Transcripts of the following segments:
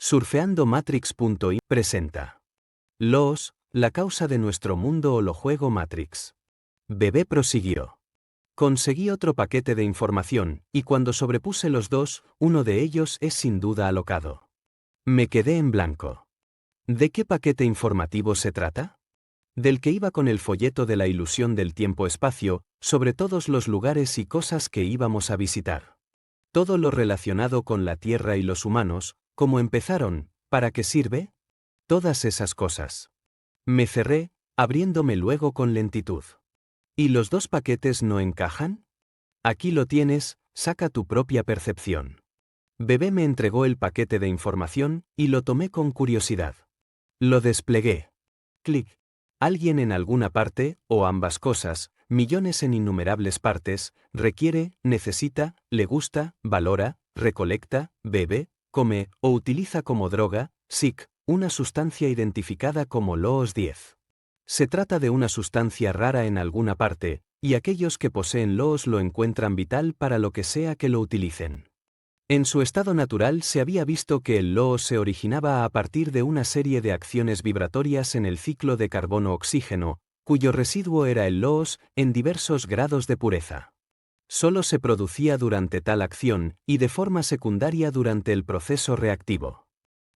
Surfeandomatrix.io presenta Loos, la causa de nuestro mundo o lo juego Matrix. Bebé prosiguió. Conseguí otro paquete de información, y cuando sobrepuse los dos, uno de ellos es sin duda alocado. Me quedé en blanco. ¿De qué paquete informativo se trata? Del que iba con el folleto de la ilusión del tiempo-espacio, sobre todos los lugares y cosas que íbamos a visitar. Todo lo relacionado con la Tierra y los humanos, cómo empezaron, ¿para qué sirve? Todas esas cosas. Me cerré, abriéndome luego con lentitud. ¿Y los dos paquetes no encajan? Aquí lo tienes, saca tu propia percepción. Bebé me entregó el paquete de información, y lo tomé con curiosidad. Lo desplegué. Clic. Alguien en alguna parte, o ambas cosas, millones en innumerables partes, requiere, necesita, le gusta, valora, recolecta, bebe, come o utiliza como droga, SIC, una sustancia identificada como LOOS 10. Se trata de una sustancia rara en alguna parte, y aquellos que poseen LOOS lo encuentran vital para lo que sea que lo utilicen. En su estado natural se había visto que el LOOS se originaba a partir de una serie de acciones vibratorias en el ciclo de carbono-oxígeno, cuyo residuo era el LOOS en diversos grados de pureza. Solo se producía durante tal acción y de forma secundaria durante el proceso reactivo.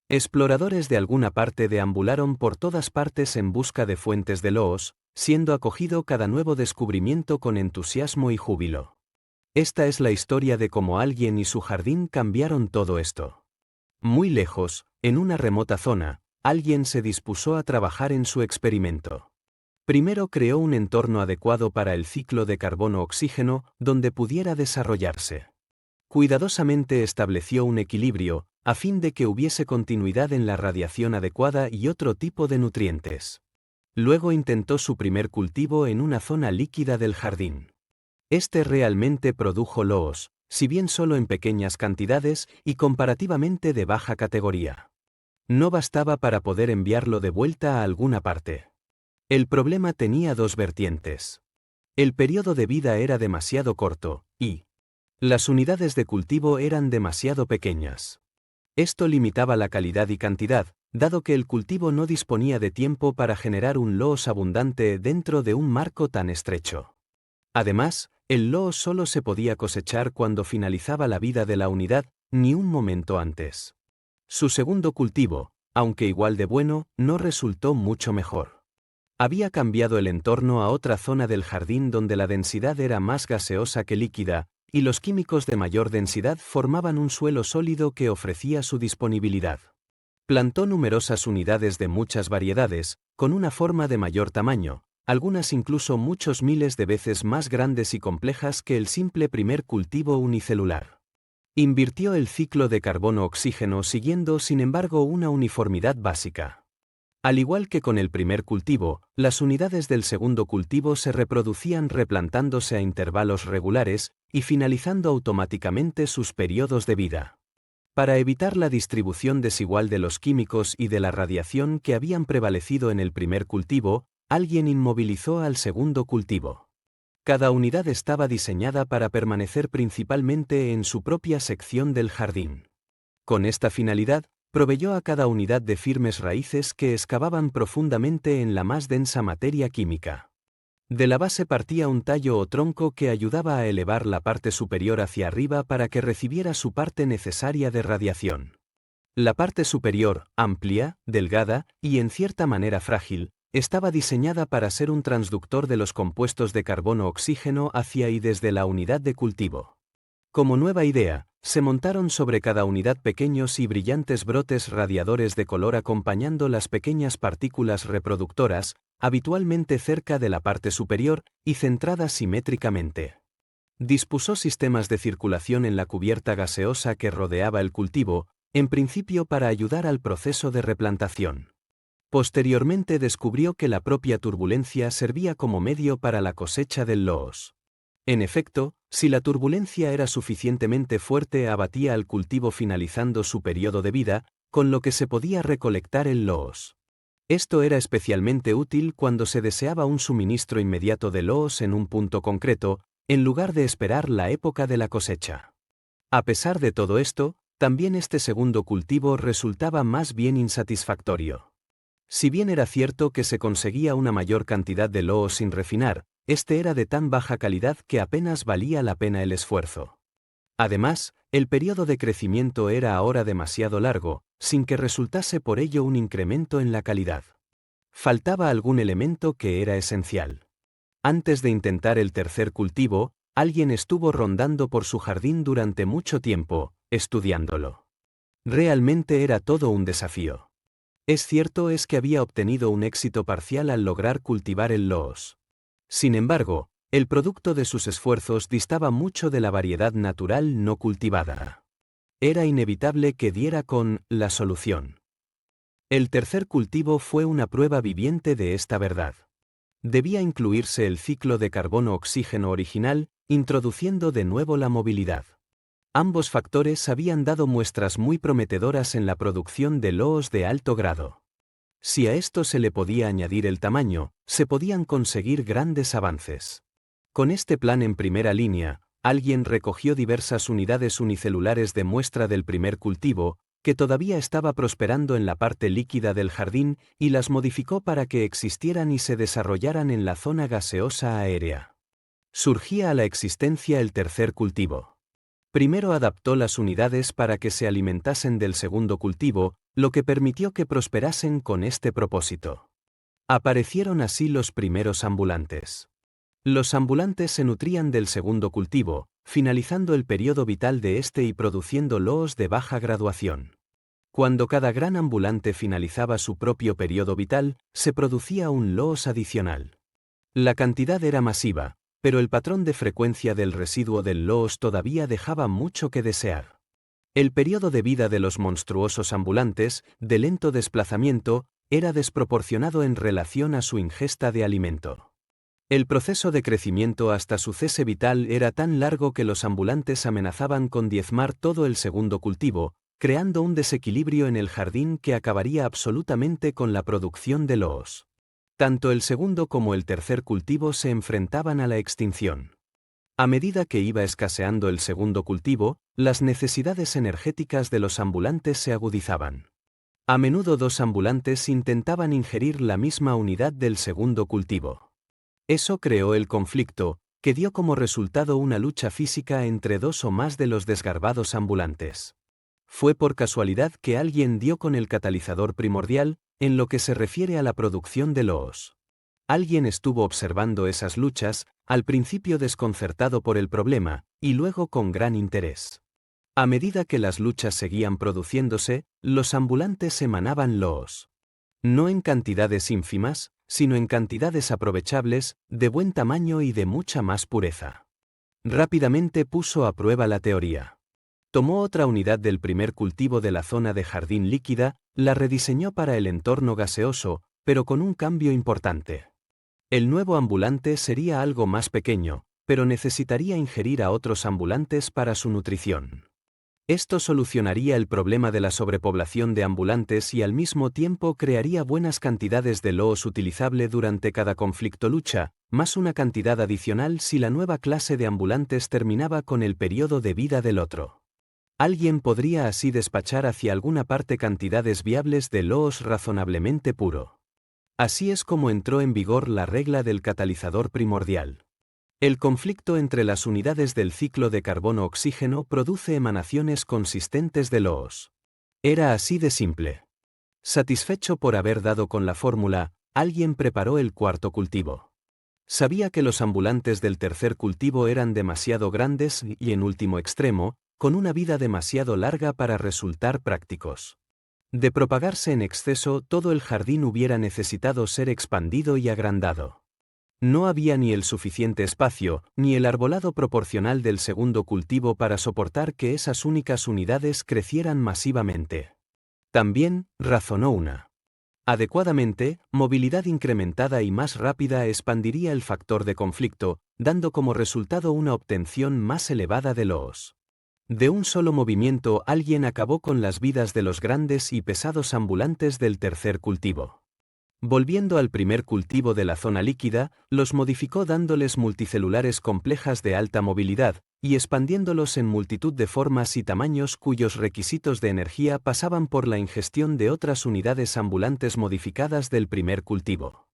Exploradores de alguna parte deambularon por todas partes en busca de fuentes de LOOS, siendo acogido cada nuevo descubrimiento con entusiasmo y júbilo. Esta es la historia de cómo alguien y su jardín cambiaron todo esto. Muy lejos, en una remota zona, alguien se dispuso a trabajar en su experimento. Primero creó un entorno adecuado para el ciclo de carbono-oxígeno donde pudiera desarrollarse. Cuidadosamente estableció un equilibrio, a fin de que hubiese continuidad en la radiación adecuada y otro tipo de nutrientes. Luego intentó su primer cultivo en una zona líquida del jardín. Este realmente produjo LOOS, si bien solo en pequeñas cantidades y comparativamente de baja categoría. No bastaba para poder enviarlo de vuelta a alguna parte. El problema tenía dos vertientes. El periodo de vida era demasiado corto, y las unidades de cultivo eran demasiado pequeñas. Esto limitaba la calidad y cantidad, dado que el cultivo no disponía de tiempo para generar un LOOS abundante dentro de un marco tan estrecho. Además, el LOOS solo se podía cosechar cuando finalizaba la vida de la unidad, ni un momento antes. Su segundo cultivo, aunque igual de bueno, no resultó mucho mejor. Había cambiado el entorno a otra zona del jardín donde la densidad era más gaseosa que líquida, y los químicos de mayor densidad formaban un suelo sólido que ofrecía su disponibilidad. Plantó numerosas unidades de muchas variedades, con una forma de mayor tamaño, algunas incluso muchos miles de veces más grandes y complejas que el simple primer cultivo unicelular. Invirtió el ciclo de carbono-oxígeno siguiendo, sin embargo, una uniformidad básica. Al igual que con el primer cultivo, las unidades del segundo cultivo se reproducían replantándose a intervalos regulares y finalizando automáticamente sus periodos de vida. Para evitar la distribución desigual de los químicos y de la radiación que habían prevalecido en el primer cultivo, alguien inmovilizó al segundo cultivo. Cada unidad estaba diseñada para permanecer principalmente en su propia sección del jardín. Con esta finalidad, proveyó a cada unidad de firmes raíces que excavaban profundamente en la más densa materia química. De la base partía un tallo o tronco que ayudaba a elevar la parte superior hacia arriba para que recibiera su parte necesaria de radiación. La parte superior, amplia, delgada y en cierta manera frágil, estaba diseñada para ser un transductor de los compuestos de carbono-oxígeno hacia y desde la unidad de cultivo. Como nueva idea, se montaron sobre cada unidad pequeños y brillantes brotes radiadores de color acompañando las pequeñas partículas reproductoras, habitualmente cerca de la parte superior y centradas simétricamente. Dispuso sistemas de circulación en la cubierta gaseosa que rodeaba el cultivo, en principio para ayudar al proceso de replantación. Posteriormente descubrió que la propia turbulencia servía como medio para la cosecha del LOOS. En efecto, si la turbulencia era suficientemente fuerte abatía al cultivo finalizando su periodo de vida, con lo que se podía recolectar el LOOS. Esto era especialmente útil cuando se deseaba un suministro inmediato de LOOS en un punto concreto, en lugar de esperar la época de la cosecha. A pesar de todo esto, También este segundo cultivo resultaba más bien insatisfactorio. Si bien era cierto que se conseguía una mayor cantidad de loos sin refinar, este era de tan baja calidad que apenas valía la pena el esfuerzo. Además, el periodo de crecimiento era ahora demasiado largo, sin que resultase por ello un incremento en la calidad. Faltaba algún elemento que era esencial. Antes de intentar el tercer cultivo, alguien estuvo rondando por su jardín durante mucho tiempo, estudiándolo. Realmente era todo un desafío. Es cierto es que había obtenido un éxito parcial al lograr cultivar el loos. Sin embargo, el producto de sus esfuerzos distaba mucho de la variedad natural no cultivada. Era inevitable que diera con la solución. El tercer cultivo fue una prueba viviente de esta verdad. Debía incluirse el ciclo de carbono-oxígeno original, introduciendo de nuevo la movilidad. Ambos factores habían dado muestras muy prometedoras en la producción de loos de alto grado. Si a esto se le podía añadir el tamaño, se podían conseguir grandes avances. Con este plan en primera línea, alguien recogió diversas unidades unicelulares de muestra del primer cultivo, que todavía estaba prosperando en la parte líquida del jardín, y las modificó para que existieran y se desarrollaran en la zona gaseosa aérea. Surgía a la existencia el tercer cultivo. Primero adaptó las unidades para que se alimentasen del segundo cultivo, lo que permitió que prosperasen con este propósito. Aparecieron así los primeros ambulantes. Los ambulantes se nutrían del segundo cultivo, finalizando el periodo vital de este y produciendo loos de baja graduación. Cuando cada gran ambulante finalizaba su propio periodo vital, se producía un loos adicional. La cantidad era masiva, pero el patrón de frecuencia del residuo del loos todavía dejaba mucho que desear. El periodo de vida de los monstruosos ambulantes, de lento desplazamiento, era desproporcionado en relación a su ingesta de alimento. El proceso de crecimiento hasta su cese vital era tan largo que los ambulantes amenazaban con diezmar todo el segundo cultivo, creando un desequilibrio en el jardín que acabaría absolutamente con la producción de loos. Tanto el segundo como el tercer cultivo se enfrentaban a la extinción. A medida que iba escaseando el segundo cultivo, las necesidades energéticas de los ambulantes se agudizaban. A menudo dos ambulantes intentaban ingerir la misma unidad del segundo cultivo. Eso creó el conflicto, que dio como resultado una lucha física entre dos o más de los desgarbados ambulantes. Fue por casualidad que alguien dio con el catalizador primordial, en lo que se refiere a la producción de loos. Alguien estuvo observando esas luchas, al principio desconcertado por el problema, y luego con gran interés. A medida que las luchas seguían produciéndose, los ambulantes emanaban loos. No en cantidades ínfimas, sino en cantidades aprovechables, de buen tamaño y de mucha más pureza. Rápidamente puso a prueba la teoría. Tomó otra unidad del primer cultivo de la zona de jardín líquida, la rediseñó para el entorno gaseoso, pero con un cambio importante. El nuevo ambulante sería algo más pequeño, pero necesitaría ingerir a otros ambulantes para su nutrición. Esto solucionaría el problema de la sobrepoblación de ambulantes y al mismo tiempo crearía buenas cantidades de loos utilizable durante cada conflicto-lucha, más una cantidad adicional si la nueva clase de ambulantes terminaba con el periodo de vida del otro. Alguien podría así despachar hacia alguna parte cantidades viables de loos razonablemente puro. Así es como entró en vigor la regla del catalizador primordial. El conflicto entre las unidades del ciclo de carbono-oxígeno produce emanaciones consistentes de loos. Era así de simple. Satisfecho por haber dado con la fórmula, alguien preparó el cuarto cultivo. Sabía que los ambulantes del tercer cultivo eran demasiado grandes y, en último extremo, con una vida demasiado larga para resultar prácticos. De propagarse en exceso, todo el jardín hubiera necesitado ser expandido y agrandado. No había ni el suficiente espacio, ni el arbolado proporcional del segundo cultivo para soportar que esas únicas unidades crecieran masivamente. También, razonó una. Adecuadamente, movilidad incrementada y más rápida expandiría el factor de conflicto, dando como resultado una obtención más elevada de loos. De un solo movimiento alguien acabó con las vidas de los grandes y pesados ambulantes del tercer cultivo. Volviendo al primer cultivo de la zona líquida, los modificó dándoles multicelulares complejas de alta movilidad, y expandiéndolos en multitud de formas y tamaños cuyos requisitos de energía pasaban por la ingestión de otras unidades ambulantes modificadas del primer cultivo.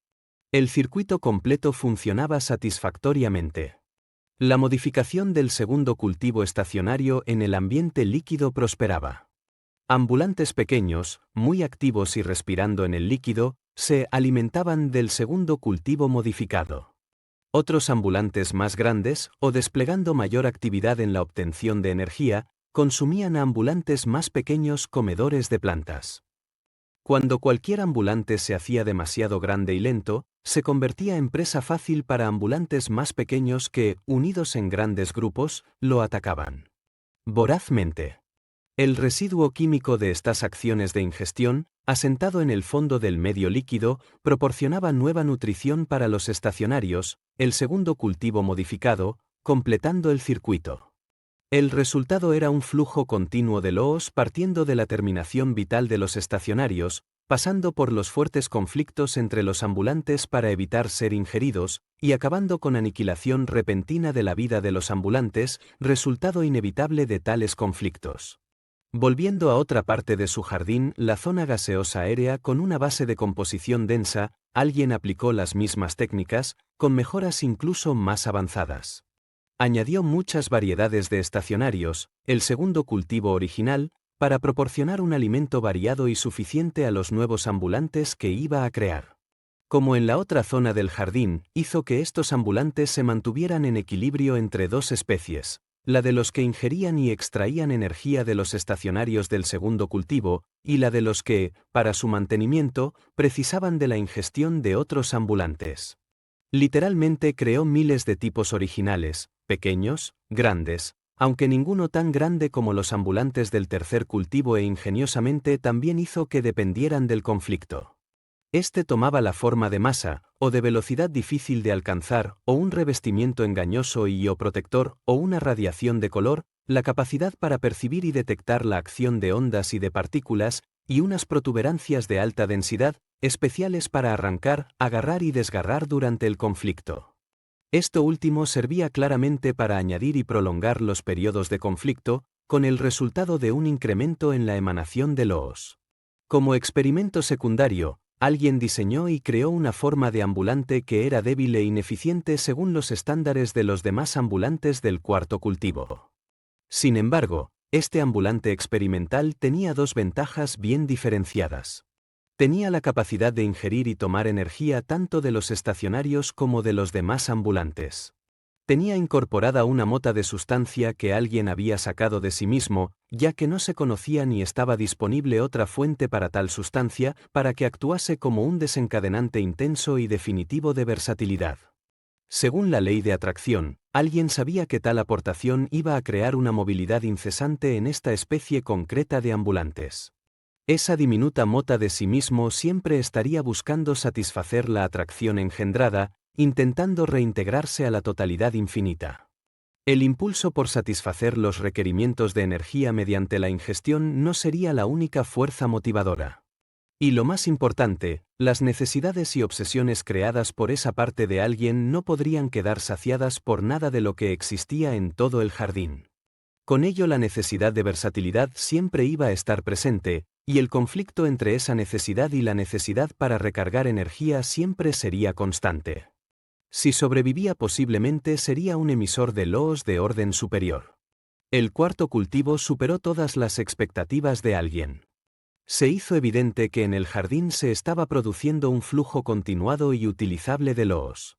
El circuito completo funcionaba satisfactoriamente. La modificación del segundo cultivo estacionario en el ambiente líquido prosperaba. Ambulantes pequeños, muy activos y respirando en el líquido, se alimentaban del segundo cultivo modificado. Otros ambulantes más grandes, o desplegando mayor actividad en la obtención de energía, consumían a ambulantes más pequeños comedores de plantas. Cuando cualquier ambulante se hacía demasiado grande y lento, se convertía en presa fácil para ambulantes más pequeños que, unidos en grandes grupos, lo atacaban vorazmente. El residuo químico de estas acciones de ingestión, asentado en el fondo del medio líquido, proporcionaba nueva nutrición para los estacionarios, el segundo cultivo modificado, completando el circuito. El resultado era un flujo continuo de loos partiendo de la terminación vital de los estacionarios, pasando por los fuertes conflictos entre los ambulantes para evitar ser ingeridos, y acabando con aniquilación repentina de la vida de los ambulantes, resultado inevitable de tales conflictos. Volviendo a otra parte de su jardín, la zona gaseosa aérea con una base de composición densa, alguien aplicó las mismas técnicas, con mejoras incluso más avanzadas. Añadió muchas variedades de estacionarios, el segundo cultivo original, para proporcionar un alimento variado y suficiente a los nuevos ambulantes que iba a crear. Como en la otra zona del jardín, hizo que estos ambulantes se mantuvieran en equilibrio entre dos especies, la de los que ingerían y extraían energía de los estacionarios del segundo cultivo, y la de los que, para su mantenimiento, precisaban de la ingestión de otros ambulantes. Literalmente creó miles de tipos originales, pequeños, grandes, aunque ninguno tan grande como los ambulantes del tercer cultivo, e ingeniosamente también hizo que dependieran del conflicto. Este tomaba la forma de masa, o de velocidad difícil de alcanzar, o un revestimiento engañoso y o protector, o una radiación de color, la capacidad para percibir y detectar la acción de ondas y de partículas, y unas protuberancias de alta densidad, especiales para arrancar, agarrar y desgarrar durante el conflicto. Esto último servía claramente para añadir y prolongar los periodos de conflicto, con el resultado de un incremento en la emanación de loos. Como experimento secundario, alguien diseñó y creó una forma de ambulante que era débil e ineficiente según los estándares de los demás ambulantes del cuarto cultivo. Sin embargo, este ambulante experimental tenía dos ventajas bien diferenciadas. Tenía la capacidad de ingerir y tomar energía tanto de los estacionarios como de los demás ambulantes. Tenía incorporada una mota de sustancia que alguien había sacado de sí mismo, ya que no se conocía ni estaba disponible otra fuente para tal sustancia, para que actuase como un desencadenante intenso y definitivo de versatilidad. Según la ley de atracción, alguien sabía que tal aportación iba a crear una movilidad incesante en esta especie concreta de ambulantes. Esa diminuta mota de sí mismo siempre estaría buscando satisfacer la atracción engendrada, intentando reintegrarse a la totalidad infinita. El impulso por satisfacer los requerimientos de energía mediante la ingestión no sería la única fuerza motivadora. Y lo más importante, las necesidades y obsesiones creadas por esa parte de alguien no podrían quedar saciadas por nada de lo que existía en todo el jardín. Con ello la necesidad de versatilidad siempre iba a estar presente, y el conflicto entre esa necesidad y la necesidad para recargar energía siempre sería constante. Si sobrevivía, posiblemente sería un emisor de loos de orden superior. El cuarto cultivo superó todas las expectativas de alguien. Se hizo evidente que en el jardín se estaba produciendo un flujo continuado y utilizable de loos.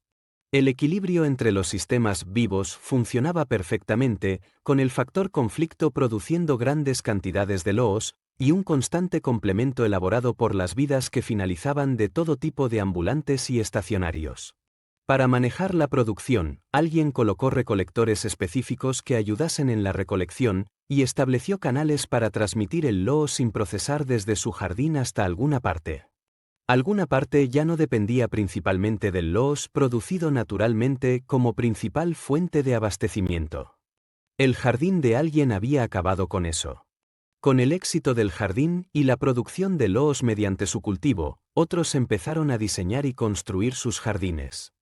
El equilibrio entre los sistemas vivos funcionaba perfectamente, con el factor conflicto produciendo grandes cantidades de loos, y un constante complemento elaborado por las vidas que finalizaban de todo tipo de ambulantes y estacionarios. Para manejar la producción, alguien colocó recolectores específicos que ayudasen en la recolección, y estableció canales para transmitir el loo sin procesar desde su jardín hasta alguna parte. Alguna parte ya no dependía principalmente del loos producido naturalmente como principal fuente de abastecimiento. El jardín de alguien había acabado con eso. Con el éxito del jardín y la producción de loos mediante su cultivo, otros empezaron a diseñar y construir sus jardines.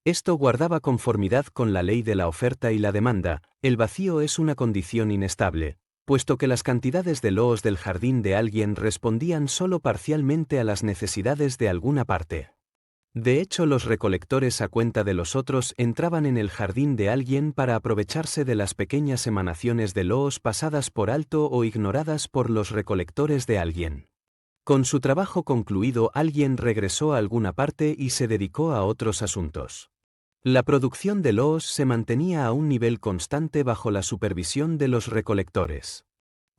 Esto guardaba conformidad con la ley de la oferta y la demanda. El vacío es una condición inestable, puesto que las cantidades de loos del jardín de alguien respondían solo parcialmente a las necesidades de alguna parte. De hecho, los recolectores a cuenta de los otros entraban en el jardín de alguien para aprovecharse de las pequeñas emanaciones de loos pasadas por alto o ignoradas por los recolectores de alguien. Con su trabajo concluido, alguien regresó a alguna parte y se dedicó a otros asuntos. La producción de loos se mantenía a un nivel constante bajo la supervisión de los recolectores.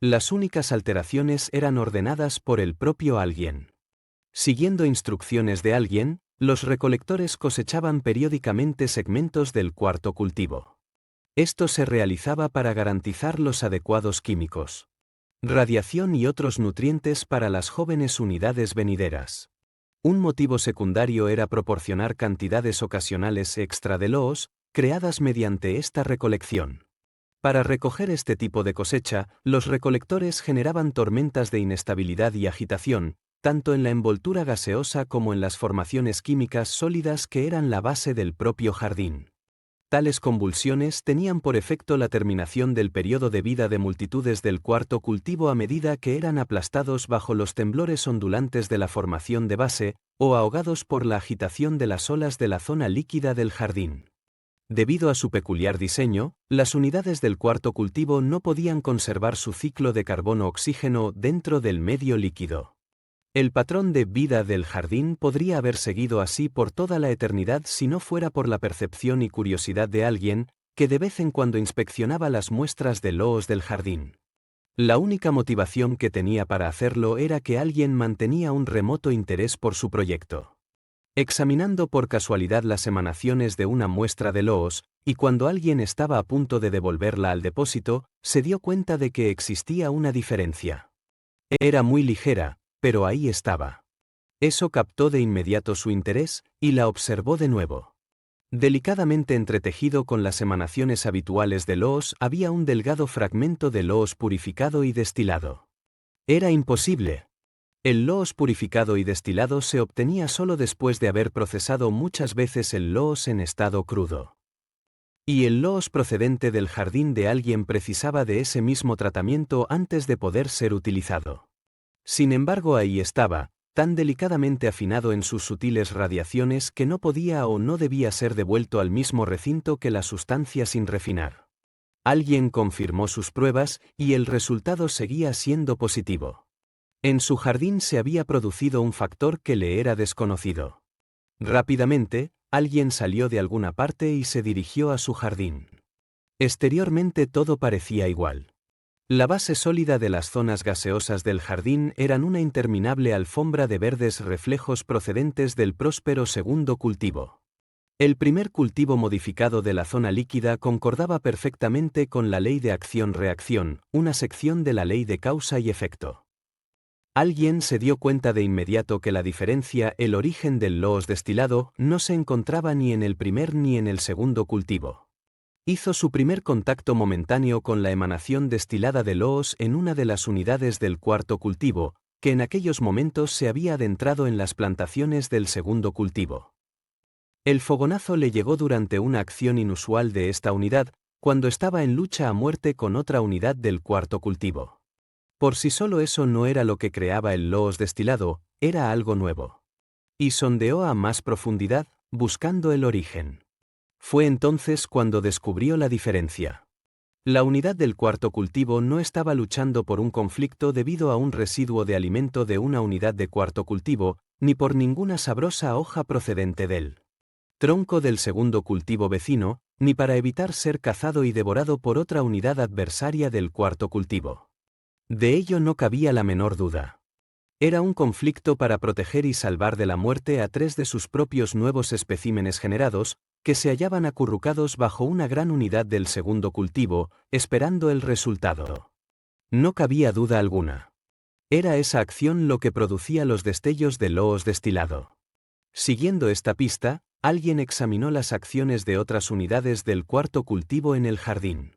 Las únicas alteraciones eran ordenadas por el propio alguien. Siguiendo instrucciones de alguien, los recolectores cosechaban periódicamente segmentos del cuarto cultivo. Esto se realizaba para garantizar los adecuados químicos, radiación y otros nutrientes para las jóvenes unidades venideras. Un motivo secundario era proporcionar cantidades ocasionales extra de loos, creadas mediante esta recolección. Para recoger este tipo de cosecha, los recolectores generaban tormentas de inestabilidad y agitación, tanto en la envoltura gaseosa como en las formaciones químicas sólidas que eran la base del propio jardín. Tales convulsiones tenían por efecto la terminación del periodo de vida de multitudes del cuarto cultivo a medida que eran aplastados bajo los temblores ondulantes de la formación de base, o ahogados por la agitación de las olas de la zona líquida del jardín. Debido a su peculiar diseño, las unidades del cuarto cultivo no podían conservar su ciclo de carbono-oxígeno dentro del medio líquido. El patrón de vida del jardín podría haber seguido así por toda la eternidad si no fuera por la percepción y curiosidad de alguien, que de vez en cuando inspeccionaba las muestras de loos del jardín. La única motivación que tenía para hacerlo era que alguien mantenía un remoto interés por su proyecto. Examinando por casualidad las emanaciones de una muestra de loos, y cuando alguien estaba a punto de devolverla al depósito, se dio cuenta de que existía una diferencia. Era muy ligera, pero ahí estaba. Eso captó de inmediato su interés, y la observó de nuevo. Delicadamente entretejido con las emanaciones habituales de loos había un delgado fragmento de loos purificado y destilado. Era imposible. El loos purificado y destilado se obtenía solo después de haber procesado muchas veces el loos en estado crudo. Y el loos procedente del jardín de alguien precisaba de ese mismo tratamiento antes de poder ser utilizado. Sin embargo, ahí estaba, tan delicadamente afinado en sus sutiles radiaciones que no podía o no debía ser devuelto al mismo recinto que la sustancia sin refinar. Alguien confirmó sus pruebas y el resultado seguía siendo positivo. En su jardín se había producido un factor que le era desconocido. Rápidamente, alguien salió de alguna parte y se dirigió a su jardín. Exteriormente todo parecía igual. La base sólida de las zonas gaseosas del jardín eran una interminable alfombra de verdes reflejos procedentes del próspero segundo cultivo. El primer cultivo modificado de la zona líquida concordaba perfectamente con la ley de acción-reacción, una sección de la ley de causa y efecto. Alguien se dio cuenta de inmediato que la diferencia, el origen del loos destilado, no se encontraba ni en el primer ni en el segundo cultivo. Hizo su primer contacto momentáneo con la emanación destilada de loos en una de las unidades del cuarto cultivo, que en aquellos momentos se había adentrado en las plantaciones del segundo cultivo. El fogonazo le llegó durante una acción inusual de esta unidad, cuando estaba en lucha a muerte con otra unidad del cuarto cultivo. Por si solo eso no era lo que creaba el loos destilado, era algo nuevo. Y sondeó a más profundidad, buscando el origen. Fue entonces cuando descubrió la diferencia. La unidad del cuarto cultivo no estaba luchando por un conflicto debido a un residuo de alimento de una unidad de cuarto cultivo, ni por ninguna sabrosa hoja procedente del tronco del segundo cultivo vecino, ni para evitar ser cazado y devorado por otra unidad adversaria del cuarto cultivo. De ello no cabía la menor duda. Era un conflicto para proteger y salvar de la muerte a 3 de sus propios nuevos especímenes generados, que se hallaban acurrucados bajo una gran unidad del segundo cultivo, esperando el resultado. No cabía duda alguna. Era esa acción lo que producía los destellos de loos destilado. Siguiendo esta pista, alguien examinó las acciones de otras unidades del cuarto cultivo en el jardín.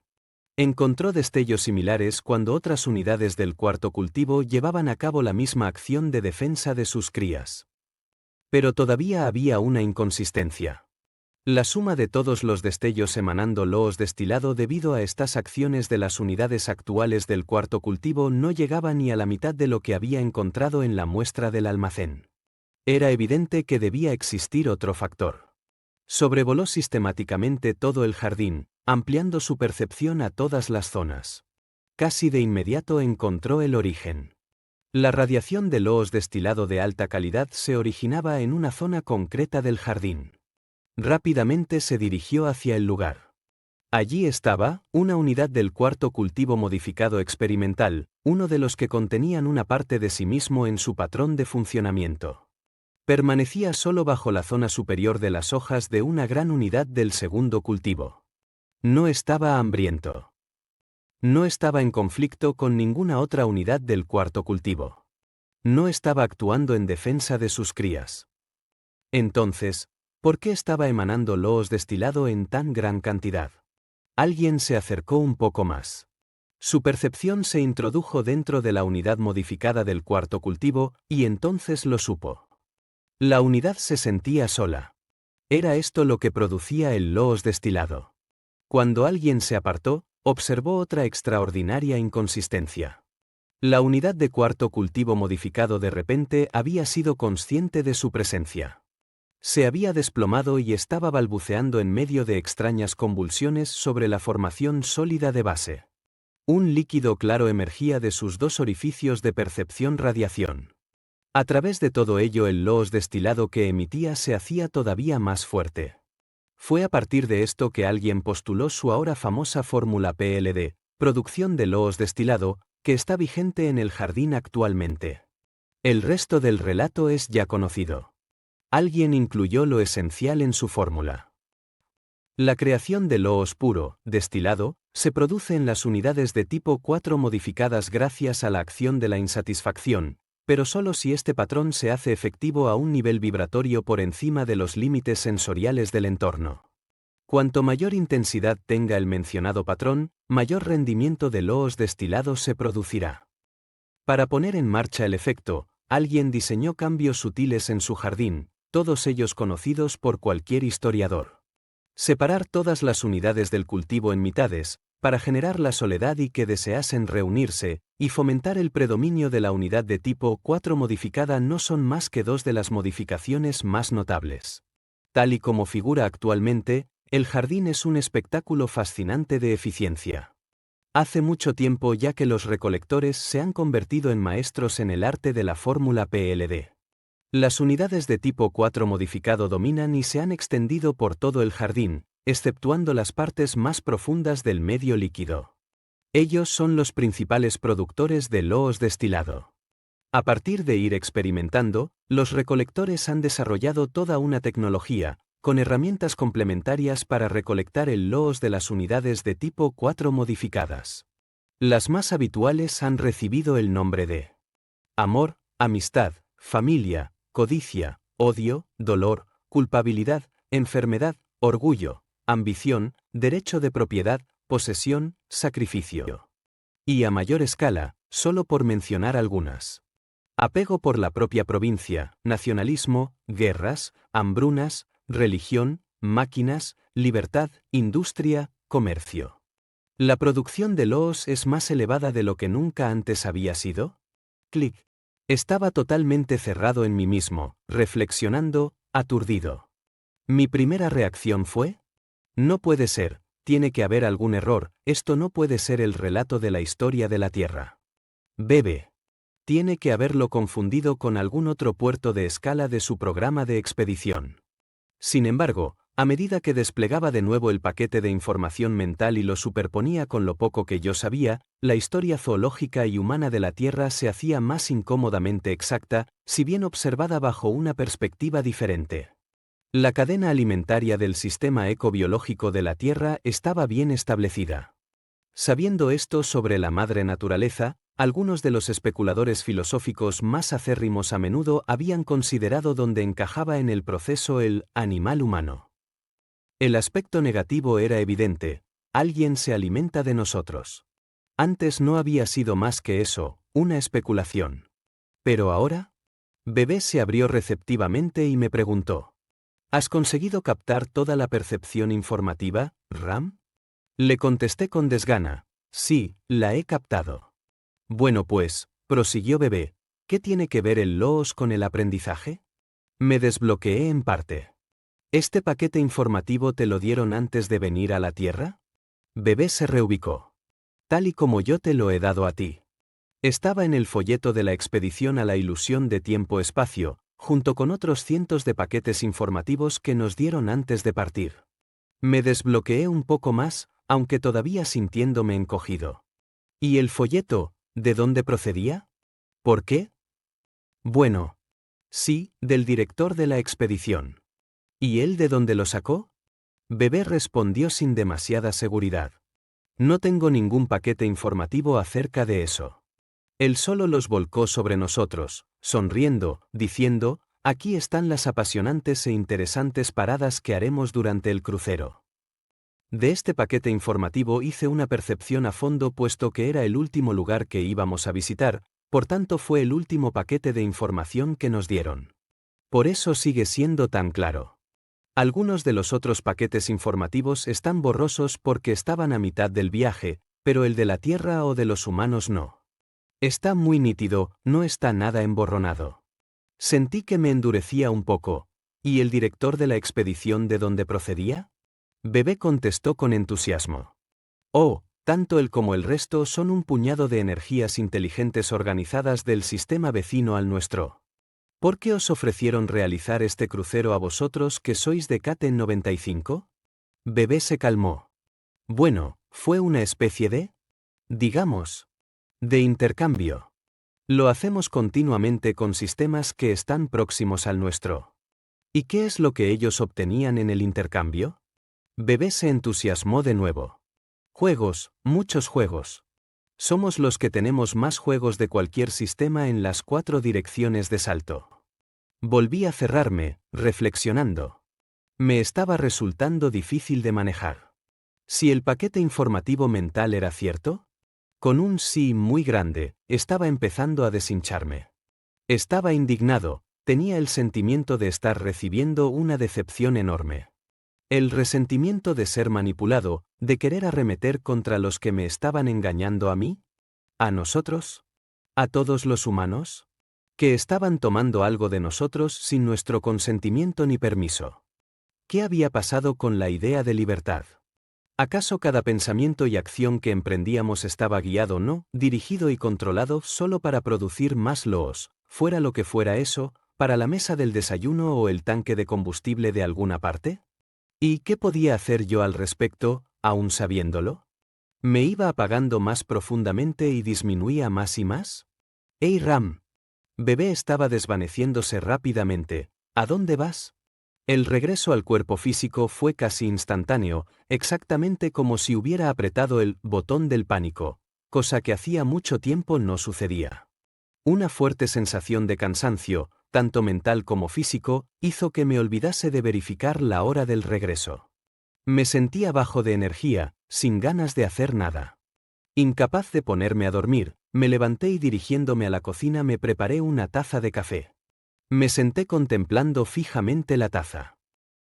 Encontró destellos similares cuando otras unidades del cuarto cultivo llevaban a cabo la misma acción de defensa de sus crías. Pero todavía había una inconsistencia. La suma de todos los destellos emanando Loos destilado debido a estas acciones de las unidades actuales del cuarto cultivo no llegaba ni a la mitad de lo que había encontrado en la muestra del almacén. Era evidente que debía existir otro factor. Sobrevoló sistemáticamente todo el jardín, ampliando su percepción a todas las zonas. Casi de inmediato encontró el origen. La radiación de Loos destilado de alta calidad se originaba en una zona concreta del jardín. Rápidamente se dirigió hacia el lugar. Allí estaba, una unidad del cuarto cultivo modificado experimental, uno de los que contenían una parte de sí mismo en su patrón de funcionamiento. Permanecía solo bajo la zona superior de las hojas de una gran unidad del segundo cultivo. No estaba hambriento. No estaba en conflicto con ninguna otra unidad del cuarto cultivo. No estaba actuando en defensa de sus crías. Entonces, ¿por qué estaba emanando Loos destilado en tan gran cantidad? Alguien se acercó un poco más. Su percepción se introdujo dentro de la unidad modificada del cuarto cultivo, y entonces lo supo. La unidad se sentía sola. Era esto lo que producía el Loos destilado. Cuando alguien se apartó, observó otra extraordinaria inconsistencia. La unidad de cuarto cultivo modificado de repente había sido consciente de su presencia. Se había desplomado y estaba balbuceando en medio de extrañas convulsiones sobre la formación sólida de base. Un líquido claro emergía de sus dos orificios de percepción radiación. A través de todo ello el Loos destilado que emitía se hacía todavía más fuerte. Fue a partir de esto que alguien postuló su ahora famosa fórmula PLD, producción de Loos destilado, que está vigente en el jardín actualmente. El resto del relato es ya conocido. Alguien incluyó lo esencial en su fórmula. La creación de Loos puro, destilado, se produce en las unidades de tipo 4 modificadas gracias a la acción de la insatisfacción, pero solo si este patrón se hace efectivo a un nivel vibratorio por encima de los límites sensoriales del entorno. Cuanto mayor intensidad tenga el mencionado patrón, mayor rendimiento de Loos destilado se producirá. Para poner en marcha el efecto, alguien diseñó cambios sutiles en su jardín, todos ellos conocidos por cualquier historiador. Separar todas las unidades del cultivo en mitades, para generar la soledad y que deseasen reunirse, y fomentar el predominio de la unidad de tipo 4 modificada no son más que dos de las modificaciones más notables. Tal y como figura actualmente, el jardín es un espectáculo fascinante de eficiencia. Hace mucho tiempo ya que los recolectores se han convertido en maestros en el arte de la fórmula PLD. Las unidades de tipo 4 modificado dominan y se han extendido por todo el jardín, exceptuando las partes más profundas del medio líquido. Ellos son los principales productores de Loos destilado. A partir de ir experimentando, los recolectores han desarrollado toda una tecnología, con herramientas complementarias para recolectar el Loos de las unidades de tipo 4 modificadas. Las más habituales han recibido el nombre de amor, amistad, familia, codicia, odio, dolor, culpabilidad, enfermedad, orgullo, ambición, derecho de propiedad, posesión, sacrificio. Y a mayor escala, solo por mencionar algunas. Apego por la propia provincia, nacionalismo, guerras, hambrunas, religión, máquinas, libertad, industria, comercio. ¿La producción de Loos es más elevada de lo que nunca antes había sido? Clic. Estaba totalmente cerrado en mí mismo, reflexionando, aturdido. Mi primera reacción fue: no puede ser, tiene que haber algún error, esto no puede ser el relato de la historia de la Tierra. Bebe. Tiene que haberlo confundido con algún otro puerto de escala de su programa de expedición. Sin embargo, a medida que desplegaba de nuevo el paquete de información mental y lo superponía con lo poco que yo sabía, la historia zoológica y humana de la Tierra se hacía más incómodamente exacta, si bien observada bajo una perspectiva diferente. La cadena alimentaria del sistema ecobiológico de la Tierra estaba bien establecida. Sabiendo esto sobre la madre naturaleza, algunos de los especuladores filosóficos más acérrimos a menudo habían considerado dónde encajaba en el proceso el animal humano. El aspecto negativo era evidente: alguien se alimenta de nosotros. Antes no había sido más que eso, una especulación. Pero ahora, Bebé se abrió receptivamente y me preguntó: ¿Has conseguido captar toda la percepción informativa, Ram? Le contesté con desgana: sí, la he captado. Bueno pues, prosiguió Bebé, ¿qué tiene que ver el Loos con el aprendizaje? Me desbloqueé en parte. ¿Este paquete informativo te lo dieron antes de venir a la Tierra? Bebé se reubicó. Tal y como yo te lo he dado a ti. Estaba en el folleto de la expedición a la ilusión de tiempo-espacio, junto con otros cientos de paquetes informativos que nos dieron antes de partir. Me desbloqueé un poco más, aunque todavía sintiéndome encogido. ¿Y el folleto, de dónde procedía? ¿Por qué? Bueno. Sí, del director de la expedición. ¿Y él de dónde lo sacó? Bebé respondió sin demasiada seguridad. No tengo ningún paquete informativo acerca de eso. Él solo los volcó sobre nosotros, sonriendo, diciendo: aquí están las apasionantes e interesantes paradas que haremos durante el crucero. De este paquete informativo hice una percepción a fondo puesto que era el último lugar que íbamos a visitar, por tanto fue el último paquete de información que nos dieron. Por eso sigue siendo tan claro. Algunos de los otros paquetes informativos están borrosos porque estaban a mitad del viaje, pero el de la Tierra o de los humanos no. Está muy nítido, no está nada emborronado. Sentí que me endurecía un poco. ¿Y el director de la expedición de dónde procedía? Bebé contestó con entusiasmo. Oh, tanto él como el resto son un puñado de energías inteligentes organizadas del sistema vecino al nuestro. ¿Por qué os ofrecieron realizar este crucero a vosotros que sois de Caten 95? Bebé se calmó. Bueno, fue una especie digamos, de intercambio. Lo hacemos continuamente con sistemas que están próximos al nuestro. ¿Y qué es lo que ellos obtenían en el intercambio? Bebé se entusiasmó de nuevo. Juegos, muchos juegos. Somos los que tenemos más juegos de cualquier sistema en las 4 direcciones de salto. Volví a cerrarme, reflexionando. Me estaba resultando difícil de manejar. Si el paquete informativo mental era cierto, con un sí muy grande, estaba empezando a deshincharme. Estaba indignado, tenía el sentimiento de estar recibiendo una decepción enorme. El resentimiento de ser manipulado, de querer arremeter contra los que me estaban engañando a mí, a nosotros, a todos los humanos, que estaban tomando algo de nosotros sin nuestro consentimiento ni permiso. ¿Qué había pasado con la idea de libertad? ¿Acaso cada pensamiento y acción que emprendíamos estaba guiado no, dirigido y controlado solo para producir más loos, fuera lo que fuera eso, para la mesa del desayuno o el tanque de combustible de alguna parte? ¿Y qué podía hacer yo al respecto, aún sabiéndolo? ¿Me iba apagando más profundamente y disminuía más y más? ¡Ey Ram! Bebé estaba desvaneciéndose rápidamente. ¿A dónde vas? El regreso al cuerpo físico fue casi instantáneo, exactamente como si hubiera apretado el botón del pánico, cosa que hacía mucho tiempo no sucedía. Una fuerte sensación de cansancio, tanto mental como físico, hizo que me olvidase de verificar la hora del regreso. Me sentía bajo de energía, sin ganas de hacer nada. Incapaz de ponerme a dormir, me levanté y dirigiéndome a la cocina me preparé una taza de café. Me senté contemplando fijamente la taza.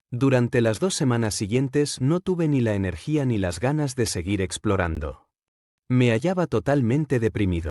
Durante las 2 semanas siguientes no tuve ni la energía ni las ganas de seguir explorando. Me hallaba totalmente deprimido.